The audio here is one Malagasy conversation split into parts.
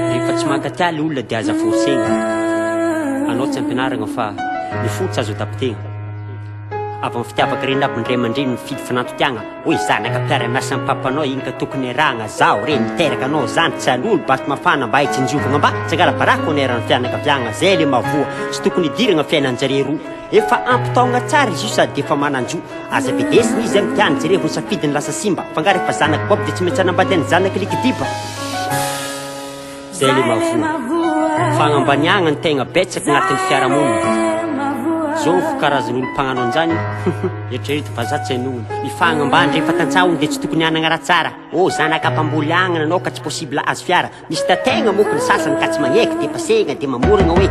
Rehefa tsy mankatia le olona dia aza forsegna. Anao tsy ampianaragna fa ny fotsy azo tapitegna. Avy amin'ny fitiavaka reny aby ndray aman-dreny mifidy fanantotiagna. Oy zanaka mpiara-miasa amin'ny papanao igny ka tokony arahagna zaho re miteraka anao zany tsy alolo basy mafana mba hitsinjovagna mba tsy angala barako oneran'ny fianakaviagna zay le mavoa sy tokony idiragna fiainanjare roa efa ampitaogna tsara izy io sady efa mananjo aza bedesiny izy amin'ny tiany jare ho safidiny lasa simba fanga rehefa zanaka boby dia tsy maintsy anambady ny zanaka likidiba zay le mavoa fagnambaniagna ny tegna betsaka agnatin'ny fiarahamonina zao karazan'olo mpagnano an'izany eritrereto fa za tsy hain'olo mifagnambany rehefa tantsaony dia tsy tokony hanagna raha tsara zanaka mpamboly agnana anao ka tsy possible azo fiara misy tategna moko ny sasany ka tsy magneky dia pasegna dia mamoragna hoe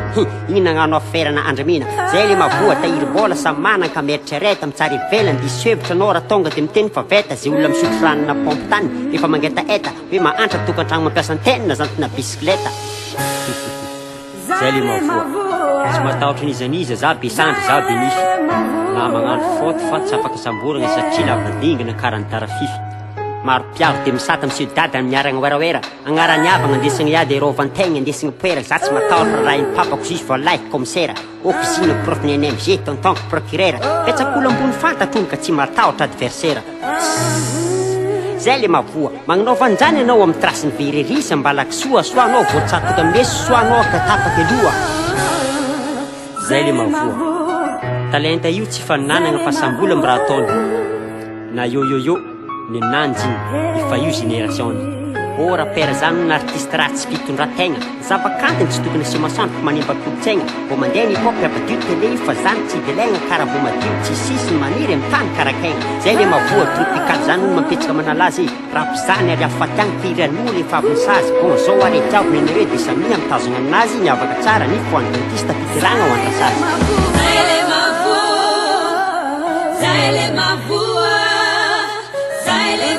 igny nagnano aferana andramina zay le mavoa tahiry bola samy manana ka mieritreretra mitsara ivelany dia sehevitra anao raha tonga dia miteny fa veta zay olona misotro ranona pompe tany rehefa mangetaeta hoe mahantra tokantragno mampiasa antenne zantina bisikleta zay le mavoa tsy matahotra n'izaniza za be sandry za be nify na magnano faute fa tsy afaka samboragna satria lavadingana karany tarafify maro mpiaro dia misata monsieur dada miaragna oeraoera agnarany avagna andesagna iady erovantegna andesagna poera za tsy matahotra raha iny papako juge valahy commissaire officine prof ny NMG tonton procureur petsak'olo ambony fantatrony ka tsy matahotra adversaire zay le mavoa magnanaova an'izany ianao amin'ny trasiny vererisa mbalaky soa anao voatsatoka mesy soa anao ka tapaka aloha zay le mavoa talenta io tsy fananagna fa sambola amin'ny raha ataony na yo ny nanjy efa io génération ora pera zany ny artiste raha tsy fitondran-tegna zava-kantiny tsy tokony asia masandraka manimba kolotsaigna vao mandeha ny hip-hop abadio tele fa zany tsy delaigna karaha vao madio tsy sisiny maniry amin'ny tany karakaigna zay le mavoa tropical zany olo mampetsaka manalazy rapo zany ary afatiagny firan'olo efa avy misazy bon zao aretiavo nenareo dia samia mitazogna aminazy ny avaka tsara ny foan'ny dentiste fitiragna ho andrasazy zay le mavoa zay le mavoa zay le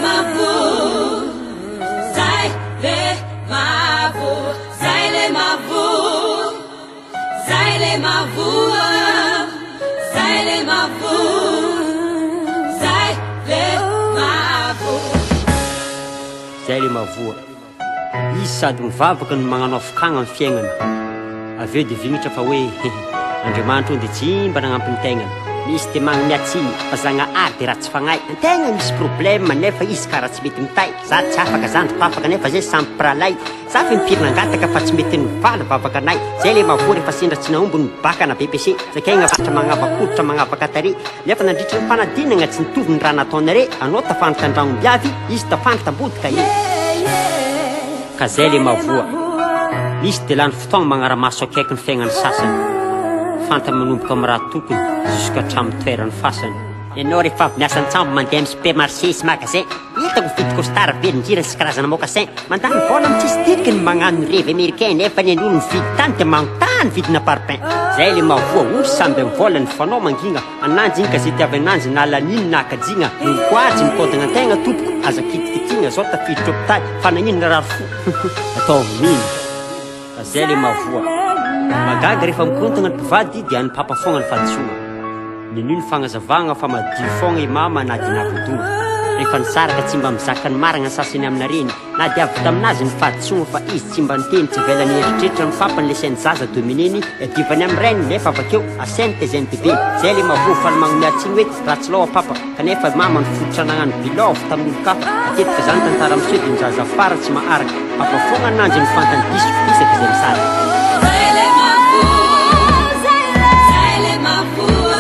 mavoa zay le mavoa izy sady mivavaka no magnano afokagna amin'ny fiaignana aveo dia vignitra fa hoe Andriamanitra ony dia tsy mba nagnampy ny tegnany misy dia magnomiatsiny fa zagnahary dia raha tsy fagnahy antegna misy problème nefa izy karaha tsy mety mitay za tsy afaka zandry pafaka nefa zay samy piralay za fa mipirina angataka fa tsy mety nivaly vavaka anay zay le mavoa rehefa sendra tsy naombo ny bakana BPC zakegna vatra magnavakoditra magnavaka tare nefa nandritra ny mpanadinagna tsy nitovy ny raha nataonare anao tafandrika andragnombiavy izy tafandrika ambodika iny ka zay le mavoa misy dia lany fotoagna magnaramaso akaiky ny fiaignany sasany fanta manomboka amin'ny raha tokony jusqu'à hatramin'ny toerany fasany ianao rehefa avy miasa antsambo mandeha amin'ny supermarché sy magasin hitako vidy costard velondrira sy karazana mocassin mandany vola mitsisy tikiny magnano ny revy américain nefa ny an'olo ny vidy tany dia manontany vidina parpaing zay le mavoa olo samby amin'ny volany fanao mangina ananjy iny ka zay tiavy ananjy na laniny na akajigna mikoatsy mikodagna antegna tompoko aza kitikitigna zao tafiditra hôpitaly fa nagnino na rary fo ataovy mino ka zay le mavoa magaga rehefa mikontagna ny mpivady dia ny papa foagna ny fadisoana ninino fagnazavagna fa madio foagna i mama na dia navodona rehefa nisaraka tsy mba mizaka ny maragna ny sasany aminareny na dia avy taminazy ny fadisoana fa izy tsy mba niteny tsy velany eritreritra ny papany lesainy zaza domineny divany amin'ny reny nefa avakeo asainy tezany bebe zay le mavoa fa ny magnomiatsiny hoe raha tsy loha papa kanefa mama ny fototra nagnano bilôvo tamin'olo kafa matetika zany tantara monsieur dia nizaza fara tsy maharaka papa foagna nanjy ny fantany diso isaky izay misaraka Zay le mavoa